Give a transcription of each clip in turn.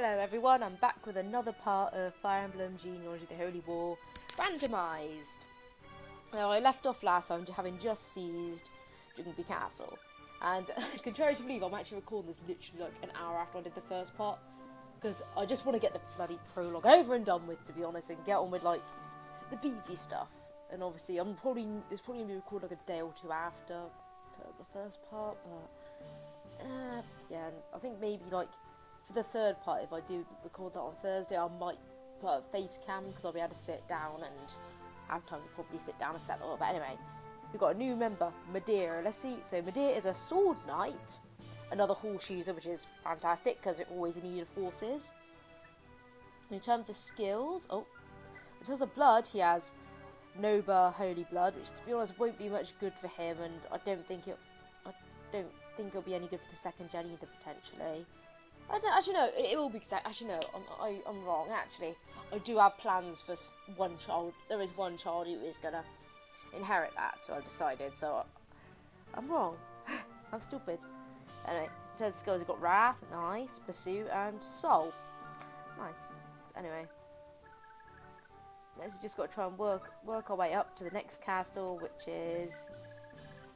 Hello everyone, I'm back with another part of Fire Emblem Genealogy, the Holy War, Randomised. Now I left off last time having just seized Jingby Castle, and contrary to believe, I'm actually recording this literally like an hour after I did the first part, because I just want to get the bloody prologue over and done with, to be honest, and get on with like the beefy stuff. And obviously it's probably going to be recorded like a day or two after the first part, but yeah, and I think maybe like for the third part, if I do record that on Thursday, I might put a face cam because I'll be able to sit down and have time to probably sit down and settle. But anyway, we've got a new member, Madeira. Let's see. So Madeira is a sword knight, another horse user, which is fantastic because we're always in need of horses. In terms of skills, in terms of blood, he has Noba Holy Blood, which to be honest won't be much good for him, and I don't think it'll be any good for the second gen either, potentially. I don't, actually no, it will be. Actually no, I'm wrong. Actually, I do have plans for one child. There is one child who is gonna inherit that, so I've decided. So I'm wrong. I'm stupid. Anyway, in terms of skills, we've got Wrath, nice, Pursuit, and Soul, nice. Anyway, next we just got to try and work our way up to the next castle, which is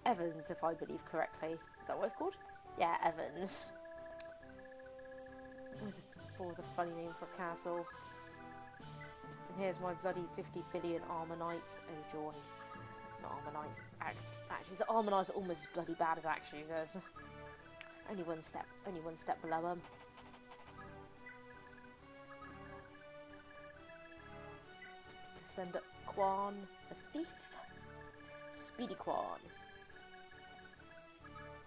Evans, if I believe correctly. Is that what it's called? Yeah, Evans. Always a funny name for a castle. And here's my bloody 50 billion armor knights. Oh joy. Not armor knights. Actually, the armor knights are almost as bloody bad as axe users. Only one step below them. Send up Quan the Thief. Speedy Quan.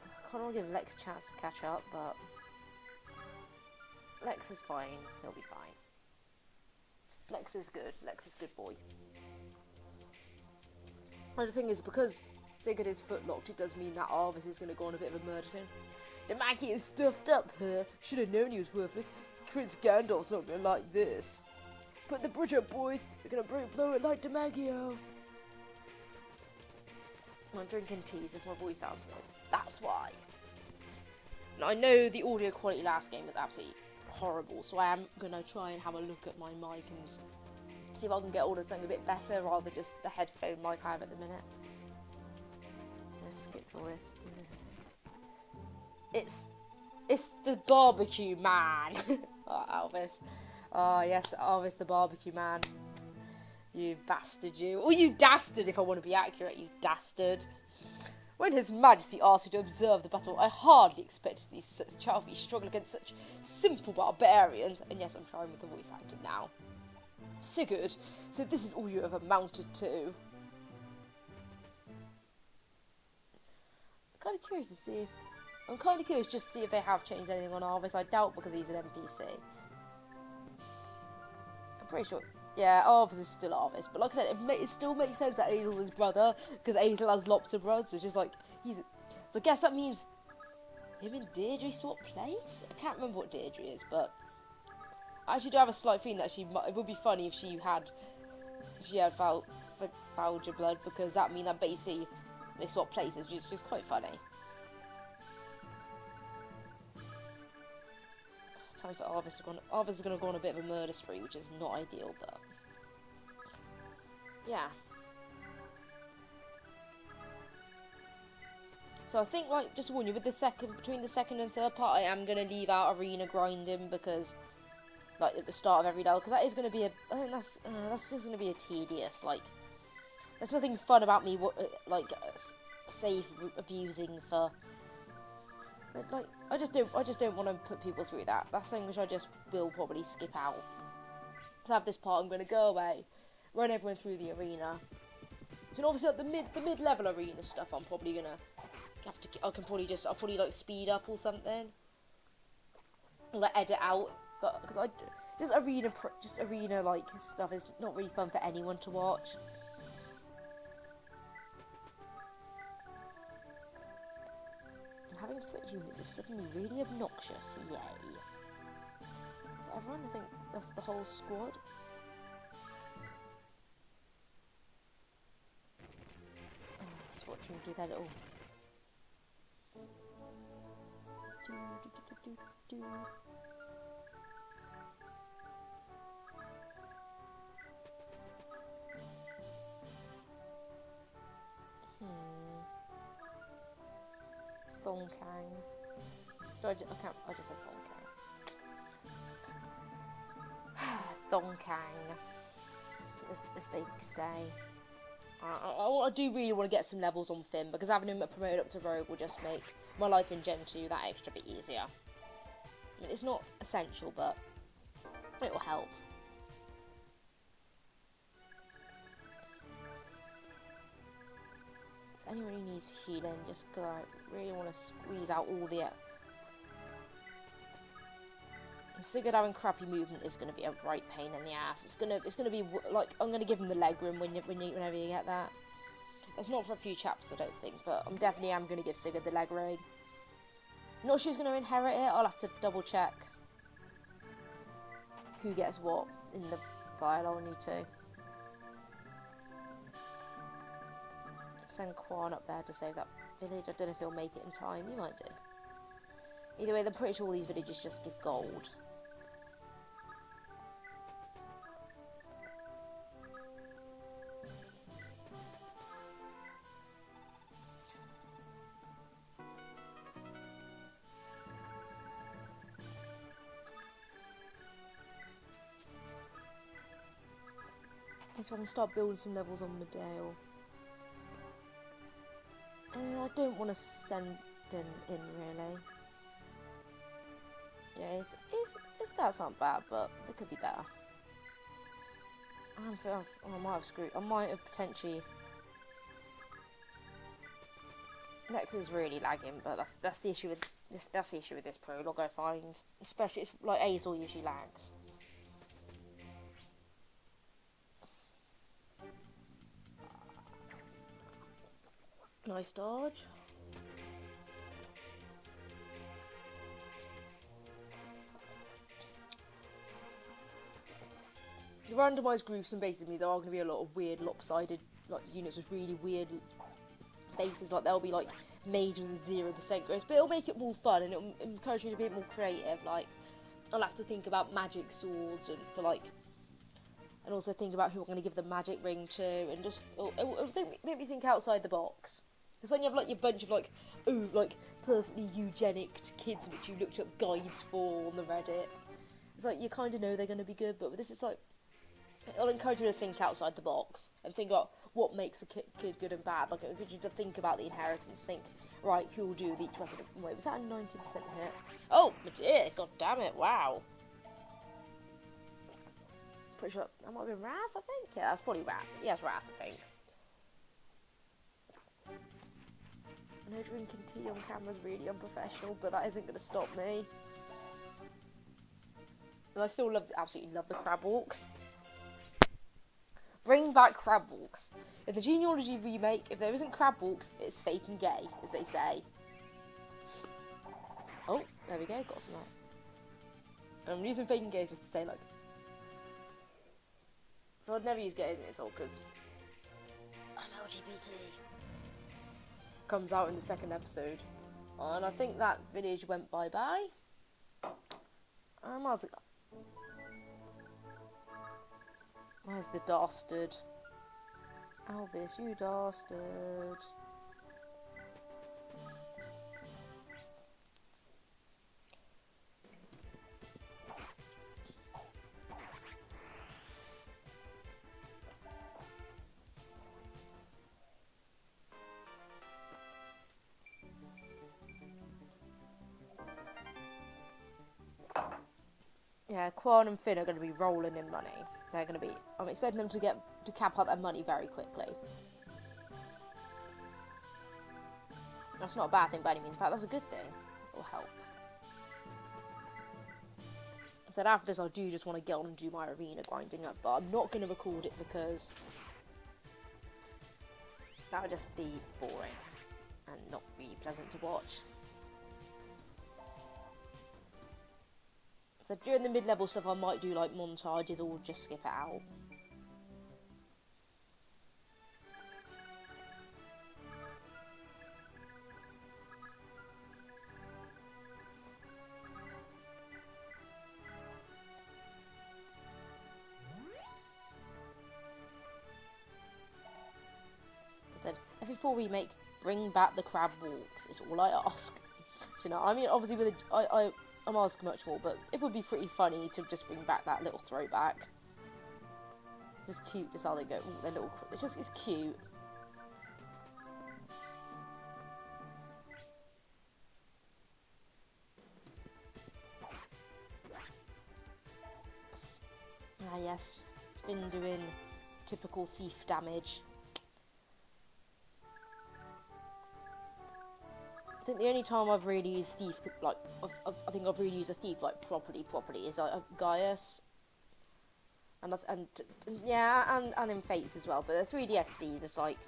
I can't really give Lex a chance to catch up, but Lex is fine. He'll be fine. Lex is good. Lex is good boy. And the thing is, because Sigurd is footlocked, it does mean that Arvis is going to go on a bit of a murder thing. Damagio stuffed up her. Should have known he was worthless. Prince Gandalf's not going to like this. Put the bridge up, boys. You're going to blow it like Damagio. I'm drinking tea, so my voice sounds weird. That's why. Now, I know the audio quality last game was absolutely horrible, so I am going to try and have a look at my mic and see if I can get all of something a bit better rather than just the headphone mic I have at the minute. Let's skip all this. It's the barbecue man. Oh, Elvis. Oh yes, Elvis the barbecue man. You bastard, you. Or you dastard, if I want to be accurate, you dastard. When His Majesty asked me to observe the battle, I hardly expected these such Chalfies struggle against such simple barbarians. And yes, I'm trying with the voice acting now. Sigurd, so this is all you have amounted to. I'm kind of curious just to see if they have changed anything on Arvis. I doubt, because he's an NPC. I'm pretty sure. Yeah, Arvis is still Arvis, but like I said, it still makes sense that Azel's his brother, because Azel has lots of brothers, so it's just like, so I guess that means him and Deirdre swap place? I can't remember what Deirdre is, but I actually do have a slight feeling that it would be funny if she had Falger blood, because that means that basically they swap places, which is just quite funny. Time for Arvis. Arvis is going to go on a bit of a murder spree, which is not ideal, but yeah. So I think, like, just to warn you, with between the second and third part, I am going to leave out arena grinding, because, like, at the start of every level, because that is going to be I think that's just going to be a tedious, like, there's nothing fun about me, safe abusing for. Like, I just don't want to put people through that. That's something which I just will probably skip out. So I have this part, I'm going to go away, run everyone through the arena. So obviously like, the mid-level arena stuff, I'm probably going to have to, I'll probably like speed up or something. Or like edit out, but because just arena like stuff is not really fun for anyone to watch. Having foot humans is suddenly really obnoxious, yay. Is that everyone? I think that's the whole squad. Just watch them do their little Thonkang. I just said Thonkang. Thonkang, as they say. I do really want to get some levels on Finn, because having him promoted up to Rogue will just make my life in Gen 2 that extra bit easier. I mean, it's not essential, but it will help. If anyone who needs healing, just because I really want to squeeze out all the... Sigurd having crappy movement is going to be a right pain in the ass. It's gonna be like, I'm going to give him the leg room whenever you get that. That's not for a few chapters, I don't think, but I'm definitely going to give Sigurd the leg rig. Not sure who's going to inherit it. I'll have to double check who gets what in the file. I'll need to send Quan up there to save that village. I don't know if he'll make it in time. He might do. Either way, I'm pretty sure all these villages just give gold. So I can start building some levels on Medale. I don't want to send him in, really. Yeah, his stats aren't bad, but they could be better. I might have screwed. I might have potentially. Nex is really lagging, but that's the issue with this. That's the issue with this prologue, I find. Especially, it's like Azor usually lags. Nice dodge. The randomised groups, and basically there are going to be a lot of weird lopsided like units with really weird bases. Like they'll be like mage with a 0% growth, but it'll make it more fun and it'll encourage you to be a bit more creative. Like I'll have to think about magic swords and also think about who I'm going to give the magic ring to, and just it'll make me think outside the box. Because when you have like your bunch of like perfectly eugenic kids which you looked up guides for on the Reddit, it's like you kind of know they're going to be good, but with this it's like it'll encourage you to think outside the box and think about what makes a kid good and bad. Like it'll encourage you to think about the inheritance, think right, who will do with each weapon. Wait, was that a 90% hit? Oh my dear, god damn it, wow. Pretty sure that might have been Wrath, I think. Yeah, that's probably Wrath. Yeah, it's Wrath, I think. I know drinking tea on camera is really unprofessional, but that isn't going to stop me. And I still absolutely love the crab walks. Bring back crab walks. If the Genealogy remake, if there isn't crab walks, it's fake and gay, as they say. Oh, there we go, got some that. I'm using fake and gay just to say, like... So I'd never use gays in this all, because... I'm LGBT. Comes out in the second episode. And I think that village went bye-bye. Where's it gone? Where's the dastard? Alvis, you dastard. Yeah, Quan and Finn are going to be rolling in money. They're going to be... I'm expecting them to cap out their money very quickly. That's not a bad thing by any means. In fact, that's a good thing. It will help. So after this, I do just want to get on and do my arena grinding up. But I'm not going to record it because... that would just be boring. And not really pleasant to watch. So during the mid-level stuff, I might do like montages or just skip it out. I said, every 4 remake, bring back the crab walks. Is all I ask. You know, I mean, obviously with I'm asking much more, but it would be pretty funny to just bring back that little throwback. It's cute, just how they go. Ooh, they're little. It's cute. Ah yes, been doing typical thief damage. I think the only time I've really used thief, like, I think I've really used a thief, like, properly, is Gaius. And in Fates as well. But the 3DS thieves, it's like,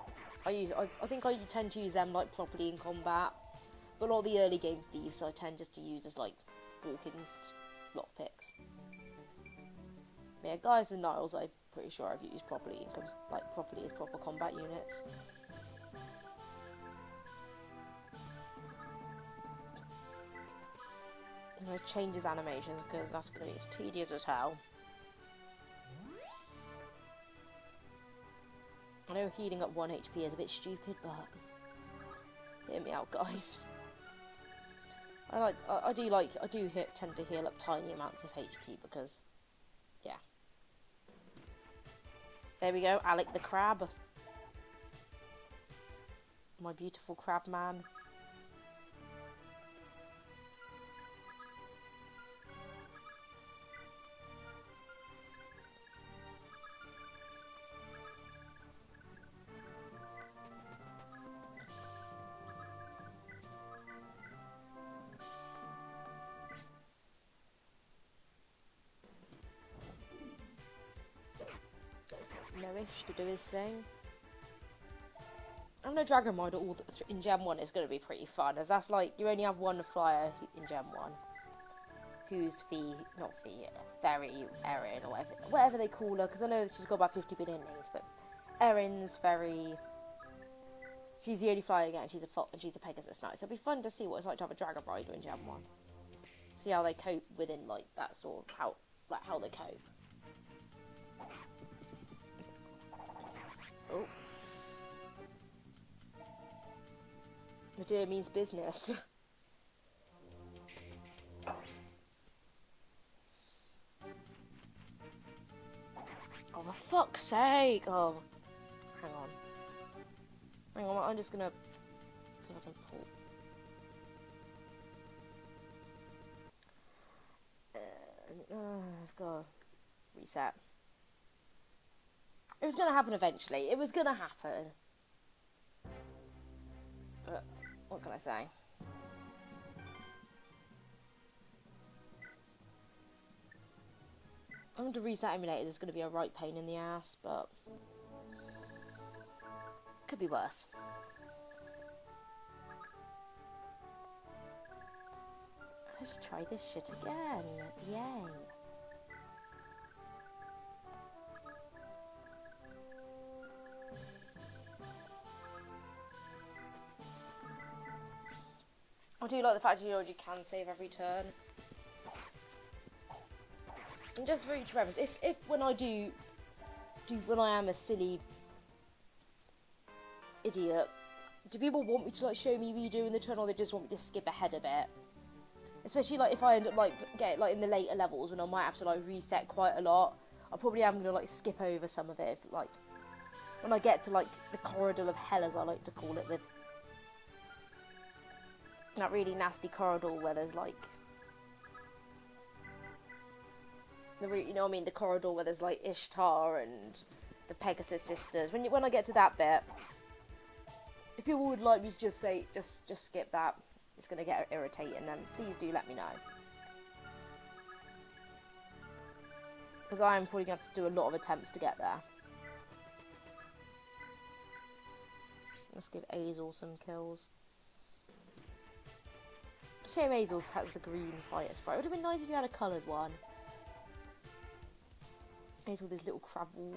I think I tend to use them, like, properly in combat. But all the early game thieves, I tend just to use as, like, walking lockpicks. Yeah, Gaius and Niles, I'm pretty sure I've used properly, properly as proper combat units. I'm going to change his animations because that's going to be as tedious as hell. I know healing up 1 HP is a bit stupid, but hear me out, guys. I do tend to heal up tiny amounts of HP because, yeah. There we go, Alec the crab. My beautiful crab man. Nourish to do his thing. I'm gonna Dragon Ride all in Gen 1 is gonna be pretty fun, as that's like you only have one flyer in Gen 1 who's Fairy Erin or whatever they call her, because I know she's got about 50 billion names, but Erin's Fairy. She's the only flyer again. She's a Pegasus Knight, so it'll be fun to see what it's like to have a Dragon Rider in Gen 1. See how they cope within like that sort of how they cope. Oh. Medea means business. Oh, for fuck's sake! Oh, hang on. I'm just gonna see if I can pull. I've got to reset. It was gonna happen eventually. It was gonna happen. But what can I say? I'm going to reset emulator. There's going to be a right pain in the ass, but could be worse. Let's try this shit again. Yay. I do like the fact you can save every turn. And just for each reference, if when I when I am a silly idiot, do people want me to like show me redoing the turn, or they just want me to skip ahead a bit? Especially like if I end up get in the later levels when I might have to like reset quite a lot, I probably am gonna like skip over some of it. If, like when I get to like the corridor of hell, as I like to call it, with that really nasty corridor where there's like the corridor where there's like Ishtar and the Pegasus sisters. When I get to that bit, if people would like me to just say just skip that, it's gonna get irritating, then please do let me know, because I am probably gonna have to do a lot of attempts to get there. Let's give Azel some kills. Shame Azel has the green fighter sprite. It would have been nice if you had a coloured one. Azel with his little crab walk.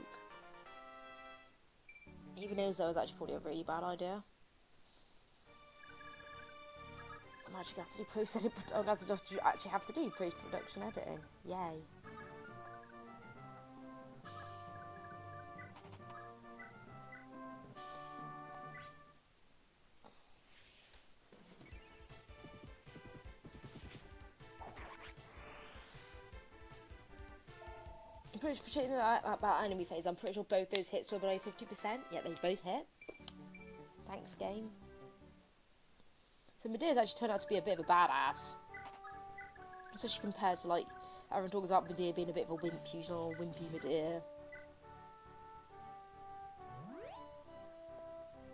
Even though that was actually probably a really bad idea. I'm actually going to have to do post-production editing. Yay. pretty sure about enemy phase. I'm pretty sure both those hits were below 50%. Yeah, they both hit. Thanks, game. So Medea's actually turned out to be a bit of a badass, especially compared to like everyone talks about Medea being a bit of a wimp, usual wimpy Medea.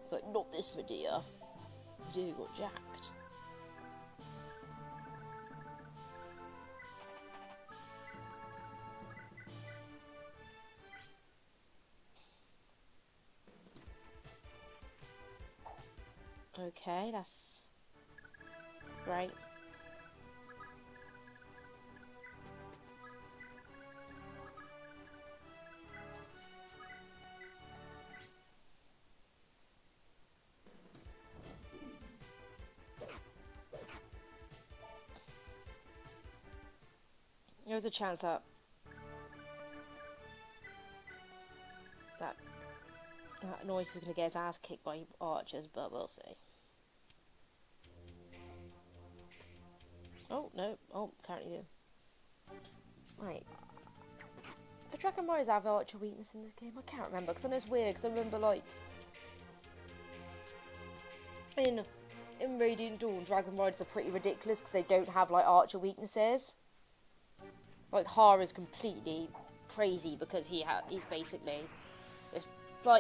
It's like, not this Medea. Medea got jacked. Okay, that's great. There's a chance that Noise is going to get his ass kicked by archers, but we'll see. Oh, no. Oh, currently do. Right. Do Dragon Warriors have archer weakness in this game? I can't remember, because I know it's weird, because I remember, like, in Radiant Dawn, Dragon Warriors are pretty ridiculous, because they don't have, like, archer weaknesses. Like, Hara's completely crazy, because he's basically...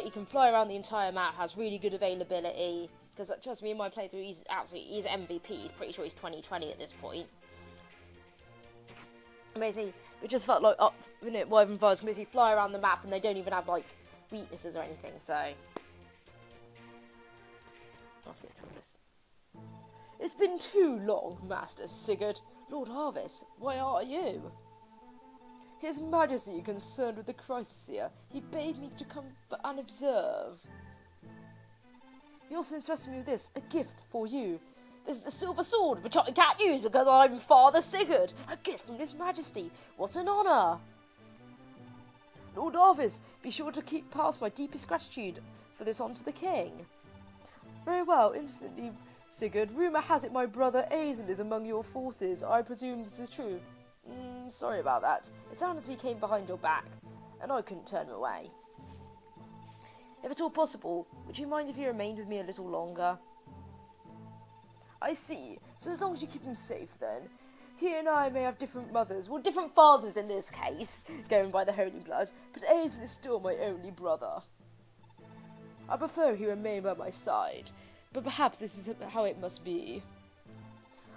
he can fly around the entire map, has really good availability. Because trust me, in my playthrough, he's MVP. He's pretty sure he's 2020 at this point. Basically, it just felt like Wyvern Vibes can basically fly around the map, and they don't even have like weaknesses or anything. So I'll skip through this. It's been too long, Master Sigurd. Lord Harvest, why are you? His Majesty concerned with the crisis here. He bade me to come and observe. He also entrusted me with this, a gift for you. This is a silver sword, which I can't use because I'm Father Sigurd. A gift from His Majesty. What an honour. Lord Arvis, be sure to keep past my deepest gratitude for this on to the king. Very well, instantly, Sigurd. Rumour has it my brother Azel is among your forces. I presume this is true. Sorry about that. It sounded as if he came behind your back, and I couldn't turn him away. If at all possible, would you mind if he remained with me a little longer? I see. So as long as you keep him safe, then. He and I may have different mothers, well, different fathers in this case, going by the holy blood, but Azel is still my only brother. I prefer he remain by my side, but perhaps this is how it must be.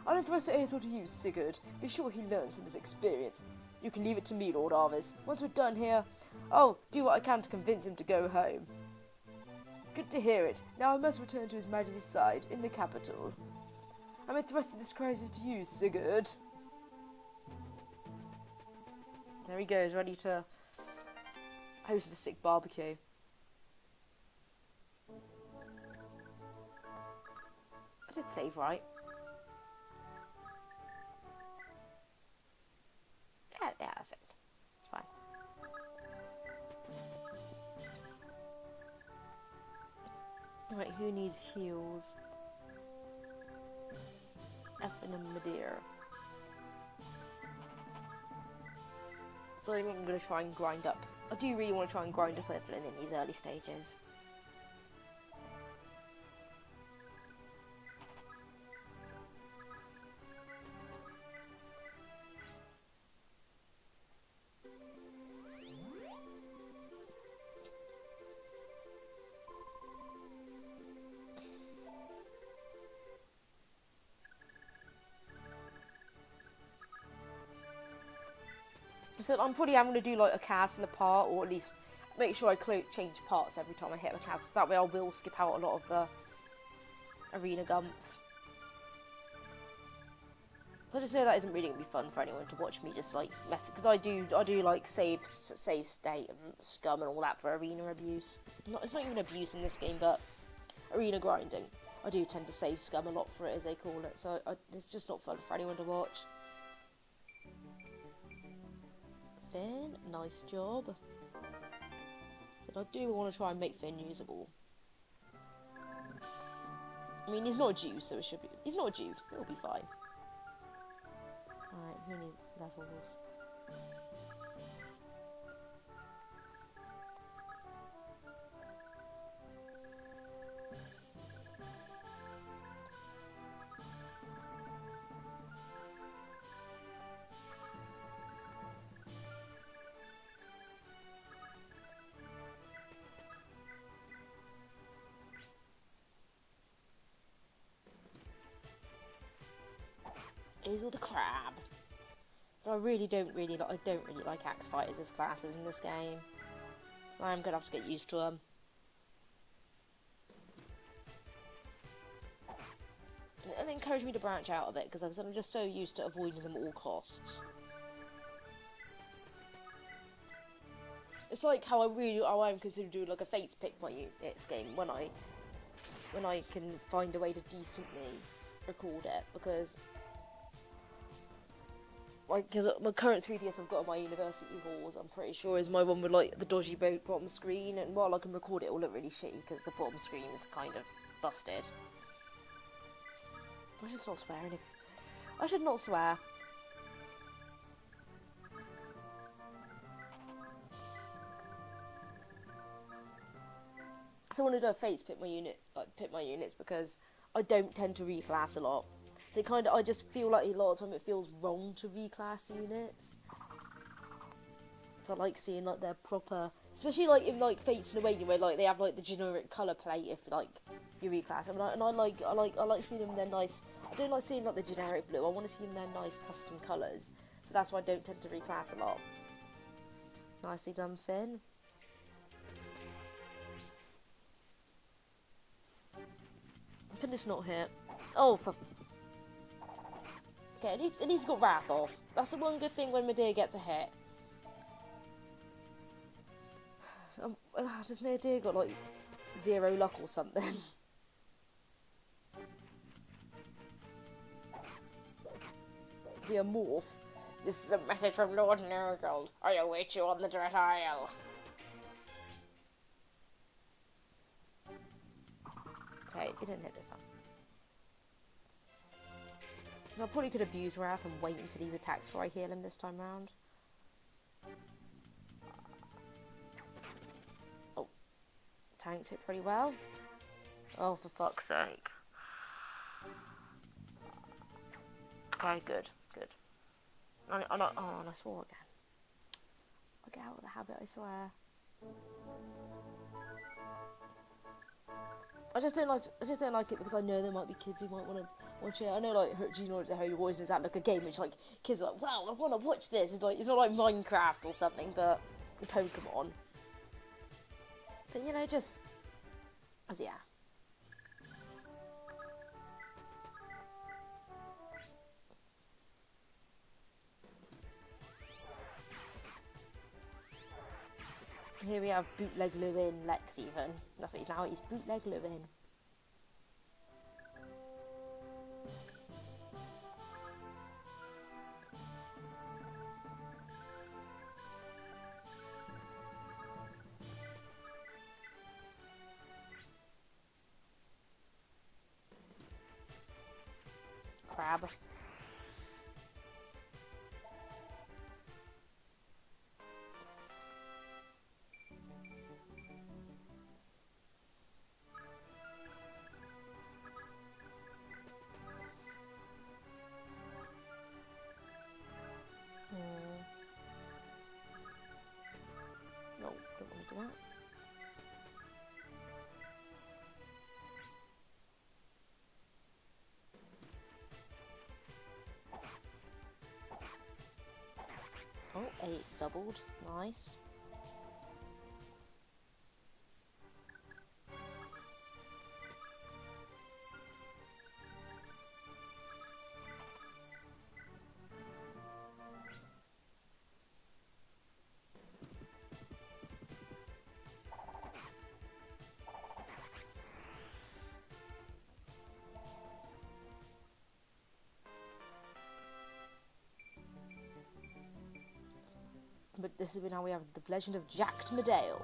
I'll entrust Azel to you, Sigurd. Be sure he learns from this experience. You can leave it to me, Lord Arvis. Once we're done here, I'll do what I can to convince him to go home. Good to hear it. Now I must return to His Majesty's side, in the capital. I'm entrusted this crisis to you, Sigurd. There he goes, ready to host a sick barbecue. I did save right. Yeah, that's it. It's fine. Right, who needs heals? Effin and Medea. So I think I'm going to try and grind up. I do really want to try and grind up Effin in these early stages. So I'm probably going to do like a castle part, or at least make sure I change parts every time I hit a castle. So that way I will skip out a lot of the arena gumps. So I just know that isn't really going to be fun for anyone to watch me just like mess, because I do like save state and scum and all that for arena abuse. It's not even abuse in this game, but arena grinding. I do tend to save scum a lot for it, as they call it. So it's just not fun for anyone to watch. Finn, nice job. But I do want to try and make Finn usable. I mean, he's not a Jew, so it should be. He's not a Jew. It'll be fine. Alright, who needs levels? Hazel the crab. But I really don't really like axe fighters as classes in this game. I'm gonna have to get used to them. And it encouraged me to branch out a bit because I'm just so used to avoiding them at all costs. It's like how I'm considering doing like a Fates pick my units game when I can find a way to decently record it, because my current 3DS I've got on my university halls, I'm pretty sure is my one with like the dodgy bottom screen, and while I can record it, it'll look really shitty because the bottom screen is kind of busted. I should stop swearing. I should not swear. So I want to do a Fates pick my units because I don't tend to reclass a lot. So I just feel like a lot of time it feels wrong to reclass units. So I like seeing like their proper, especially like in like Fates in Awakening where like they have like the generic colour plate if like you reclass them, and I like seeing them in their nice. I don't like seeing like the generic blue. I want to see them in their nice custom colours. So that's why I don't tend to reclass a lot. Nicely done, Finn. Can this not hit? Oh, for... Okay, at least he's got Wrath off. That's the one good thing when Medea gets a hit. Does Medea got, like, 0 luck or something? Is he a morph? This is a message from Lord Nurgle. I await you on the Dread Isle. Okay, he didn't hit this time. I probably could abuse Wrath and wait until he's attacks before I heal him this time round. Oh. Tanked it pretty well. Oh, for fuck's sake. Okay, good. Oh, and I swore again. I'll get out of the habit, I swear. I just don't like it because I know there might be kids who might want to watch it. I know like Genealogy how you always does that like a game which like kids are like, wow, I want to watch this. It's not like Minecraft or something, but Pokemon. But you know, just as yeah. Here we have Bootleg Lewin Lex even. That's what he's now. He's Bootleg Lewin. Crab. No, don't want to do that. Oh, 8 doubled. Nice. But this is now we have the legend of Jacked Medale.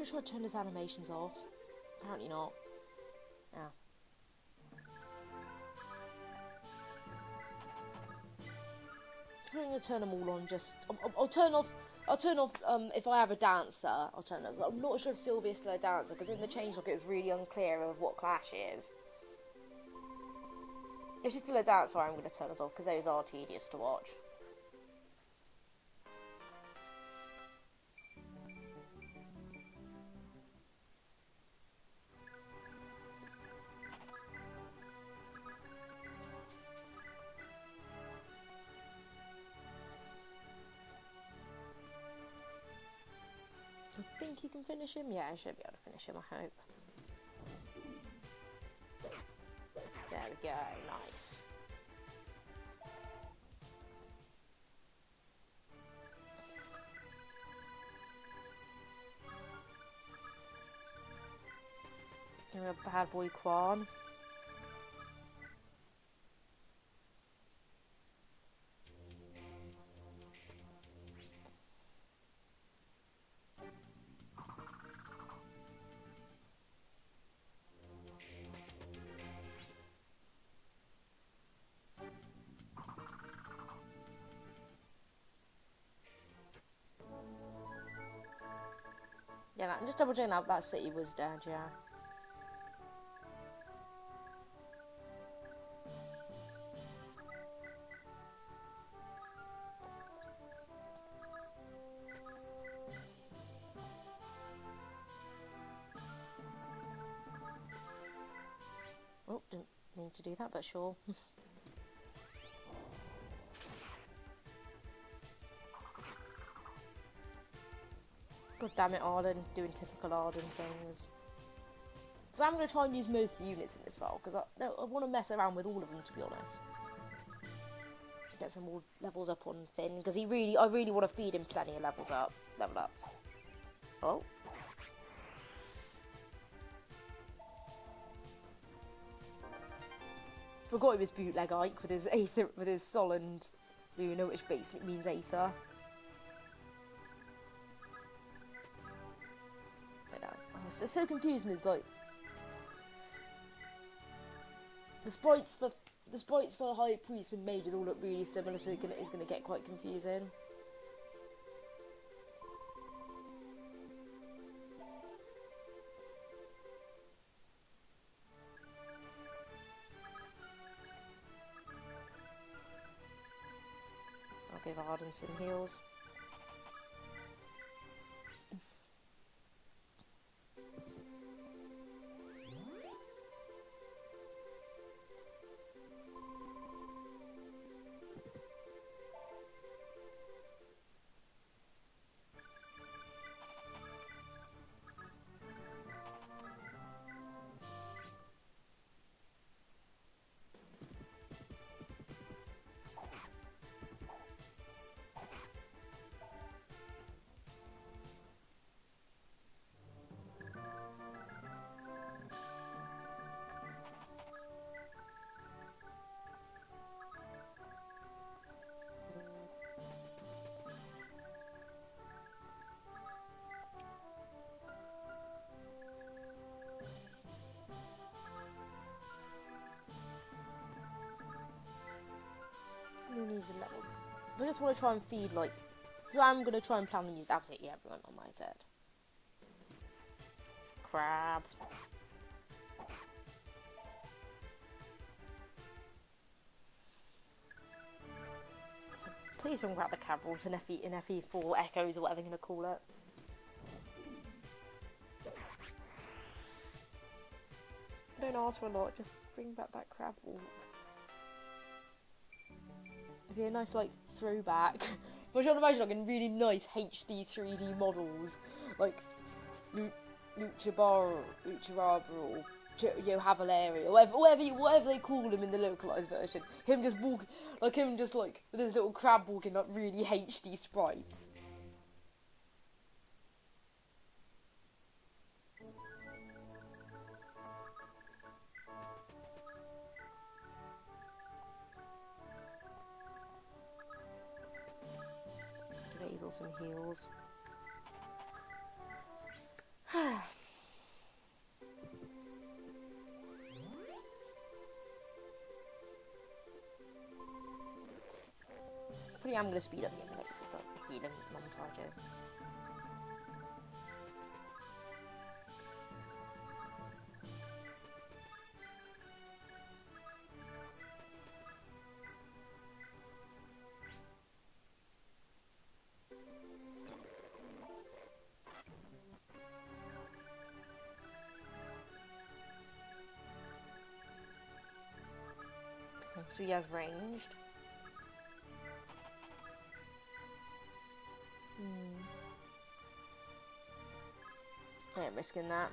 pretty sure I turned his animations off. Apparently not. Yeah. I'm gonna turn them all on. Just I'll turn off. If I have a dancer, I'll turn those. I'm not sure if Sylvia's still a dancer because in the changelog it was really unclear of what class she is. If she's still a dancer, I'm going to turn it off because those are tedious to watch. I think you can finish him. Yeah, I should be able to finish him, I hope. There we go, nice. You're a bad boy, Quan. Yeah, I'm just double checking that city was dead, yeah. Oh, didn't mean to do that, but sure. God damn it, Arden, doing typical Arden things. So I'm going to try and use most of the units in this file, because I want to mess around with all of them, to be honest. Get some more levels up on Finn, because I really want to feed him plenty of level ups. Oh. Forgot he was bootleg Ike with his Aether, with his Solent Luna, which basically means Aether. It's so confusing. Is like the sprites for High Priests and Mages all look really similar, so it's gonna get quite confusing. I'll give Arden some heals. Who needs the levels? I just want to try and feed, like... So I'm going to try and plan and use absolutely everyone on my set. Crab. So please bring back the Cabrals and FE4 Echoes or whatever they're going to call it. Don't ask for a lot, just bring back that crab walk. It'd be a nice, like, throwback. But I'm trying to imagine, like, in really nice HD 3D models, like Luchabar, or Havaleri, or whatever they call him in the localized version. Him just with his little crab walking up really HD sprites. Some heals. Probably am going to speed up the emulate for the healing montages. So he has ranged. I ain't risking that.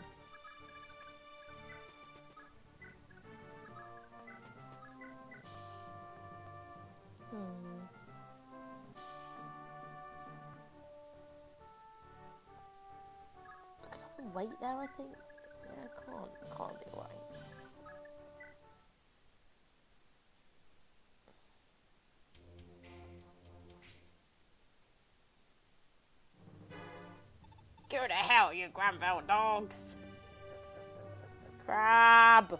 Can I wait there, I think? Yeah, can't be right. Go to hell, you Granville dogs! Crab!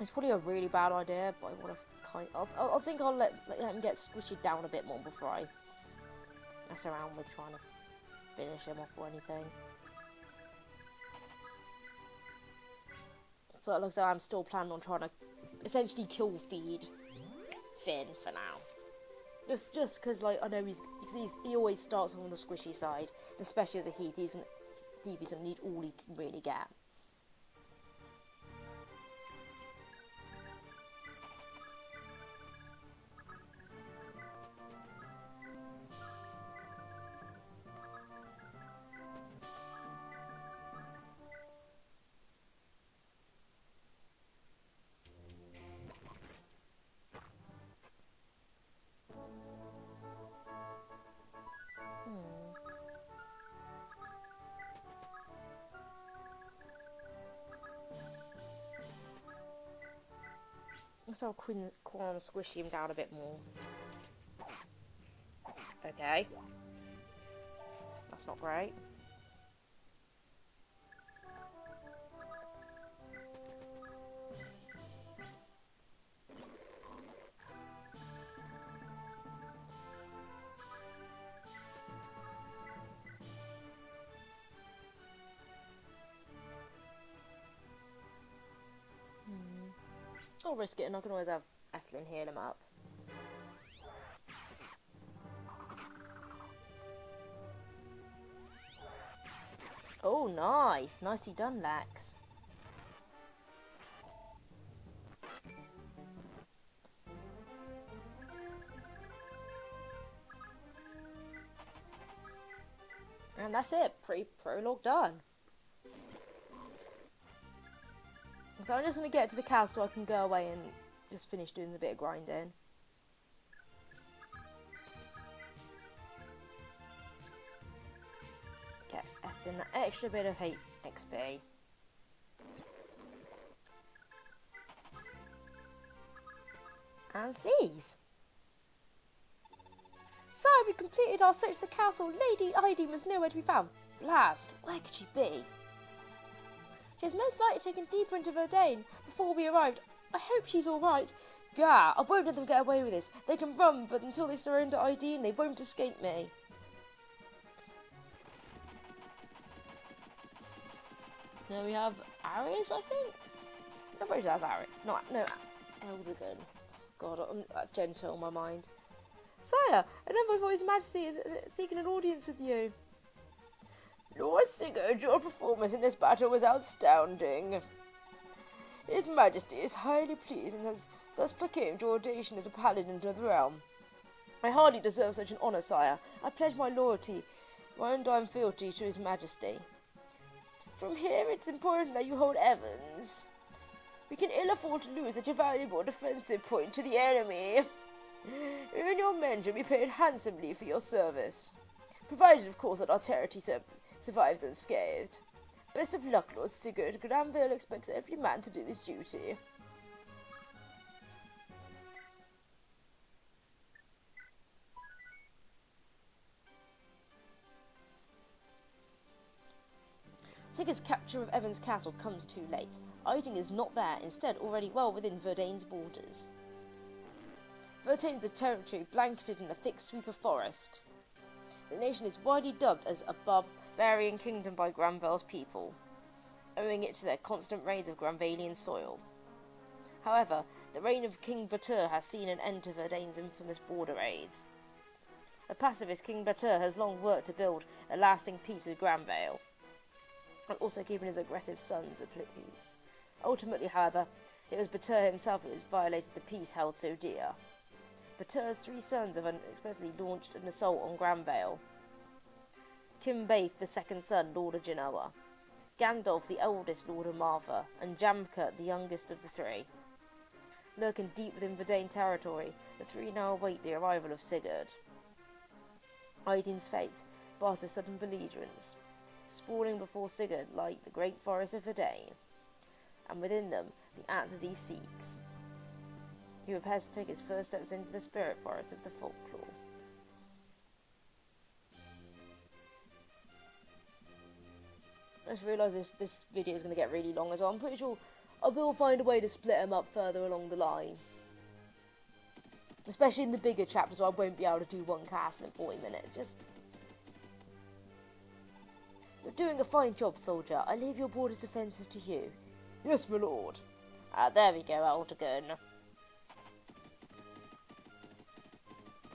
It's probably a really bad idea, but I want to I think I'll let him get squished down a bit more before I mess around with trying to finish him off or anything. So it looks like I'm still planning on trying to essentially kill feed Finn for now. Just because like I know he always starts on the squishy side, especially as a Heath. He's gonna need all he can really get. So I'll squish him down a bit more. Okay. That's not great. I'll risk it, and I can always have Ethelyn heal him up. Oh, nice. Nicely done, Lex. And that's it. Prologue done. So I'm just going to get to the castle so I can go away and just finish doing a bit of grinding. Get Ethelyn that extra bit of XP. And seize. So we completed our search of the castle. Lady Ideen was nowhere to be found. Blast, where could she be? She has most likely taken deeper into Verdane before we arrived. I hope she's alright. Gah, I won't let them get away with this. They can run, but until they surrender Ideen, they won't escape me. Now we have Ares, I think? I'm pretty sure that's Ares. No, Eldergun. God, I'm gentle in my mind. Sire, an envoy for His Majesty is seeking an audience with you. Lord Sigurd, your performance in this battle was outstanding. His Majesty is highly pleased and has thus proclaimed your ordination as a paladin to the realm. I hardly deserve such an honour, sire. I pledge my loyalty and I'm fealty to His Majesty. From here, it's important that you hold Evans. We can ill afford to lose such a valuable defensive point to the enemy. You and your men shall be paid handsomely for your service, provided, of course, that our territory survives unscathed. Best of luck, Lord Sigurd. Granville expects every man to do his duty. Sigurd's capture of Evans Castle comes too late. Eiding is not there, instead already well within Verdane's borders. Verdane is a territory blanketed in a thick sweep of forest. The nation is widely dubbed as a barbarian kingdom by Granville's people, owing it to their constant raids of Granvalian soil. However, the reign of King Batur has seen an end to Verdane's infamous border raids. A pacifist King Batur has long worked to build a lasting peace with Granvale, and also keeping his aggressive sons appeased. Ultimately, however, it was Batur himself who violated the peace held so dear. Batur's 3 sons have unexpectedly launched an assault on Granvale. Kimbaith, the second son, Lord of Genoa, Gandalf, the eldest, Lord of Marva, and Jamka, the youngest of the 3. Lurking deep within Verdane territory, the 3 now await the arrival of Sigurd. Eidin's fate bars a sudden belligerence, sprawling before Sigurd like the great forest of Verdane, and within them the answers he seeks. He prepares to take his first steps into the spirit forest of the folklore. I just realised this video is going to get really long as well. I'm pretty sure I will find a way to split them up further along the line. Especially in the bigger chapters, so I won't be able to do one castle in 40 minutes. You're doing a fine job, soldier. I leave your border's defences to you. Yes, my lord. There we go, Eldergun.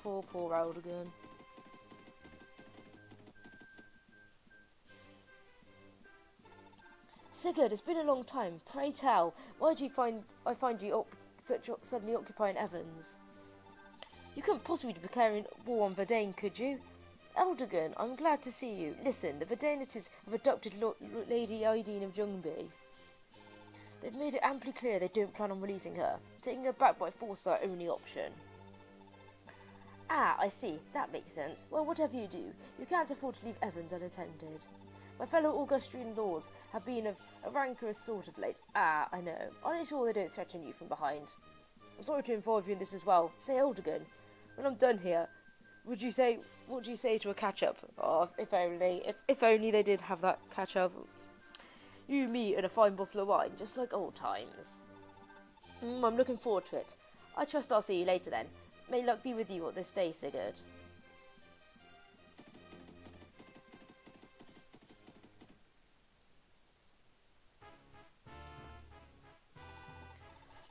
Poor Eldergun. Sigurd, it's been a long time. Pray tell, why do I find you suddenly occupying Evans? You couldn't possibly be declaring war on Verdane, could you? Eldergun, I'm glad to see you. Listen, the Verdanites have adopted Lady Eidine of Ljungby. They've made it amply clear they don't plan on releasing her. Taking her back by force is our only option. I see. That makes sense. Well, whatever you do, you can't afford to leave Evans unattended. My fellow Augustrian lords have been of a rancorous sort of late. I know. Are you sure they don't threaten you from behind? I'm sorry to involve you in this as well. Say, Eldergun, when I'm done here, what do you say to a catch-up? Oh, if only they did have that catch-up. You, me, and a fine bottle of wine, just like old times. I'm looking forward to it. I trust I'll see you later then. May luck be with you on this day, Sigurd.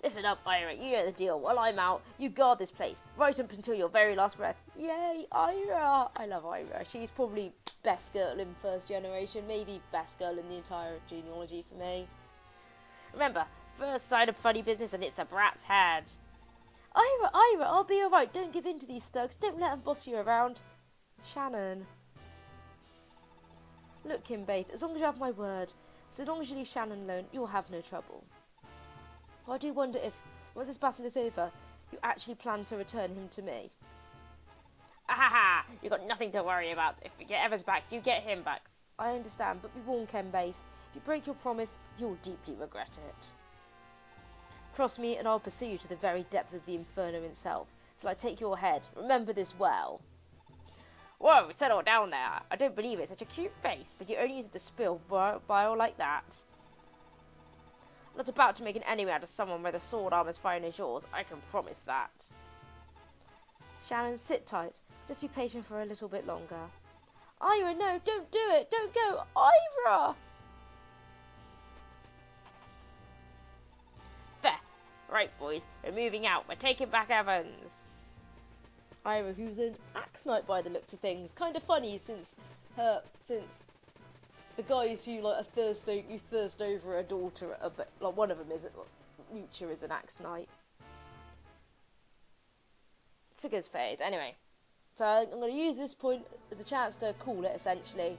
Listen up, Ira, you know the deal. While I'm out, you guard this place, right up until your very last breath. Yay, Ira! I love Ira. She's probably best girl in first generation, maybe best girl in the entire genealogy for me. Remember, first sign of funny business and it's the brat's head. Ira, I'll be alright. Don't give in to these thugs. Don't let them boss you around. Shannon. Look, Kimbaith, as long as you have my word, so long as you leave Shannon alone, you'll have no trouble. I do wonder if, once this battle is over, you actually plan to return him to me. Ahaha! You've got nothing to worry about. If you get Evans back, you get him back. I understand, but be warned, Kimbaith. If you break your promise, you'll deeply regret it. Cross me, and I'll pursue you to the very depths of the inferno itself, till I take your head. Remember this well. Whoa, settle down there. I don't believe it. Such a cute face, but you only use it to spill bile like that. I'm not about to make an enemy out of someone with a sword arm as fine as yours, I can promise that. Shannon, sit tight. Just be patient for a little bit longer. Ira, no, don't do it! Don't go! Ira! Fair. Right, boys, we're moving out. We're taking back Evans. Ira, who's an axe knight by the looks of things. Kind of funny since the guys who you thirst over a daughter, like one of them is, Mucha is an axe knight. Sigurd's phase. Anyway, So I'm going to use this point as a chance to call it, essentially.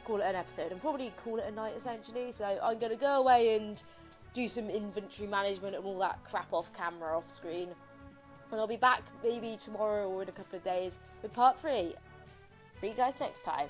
Call it an episode, and probably call it a night, essentially. So I'm going to go away and do some inventory management and all that crap off camera, off screen. And I'll be back maybe tomorrow or in a couple of days with part 3. See you guys next time.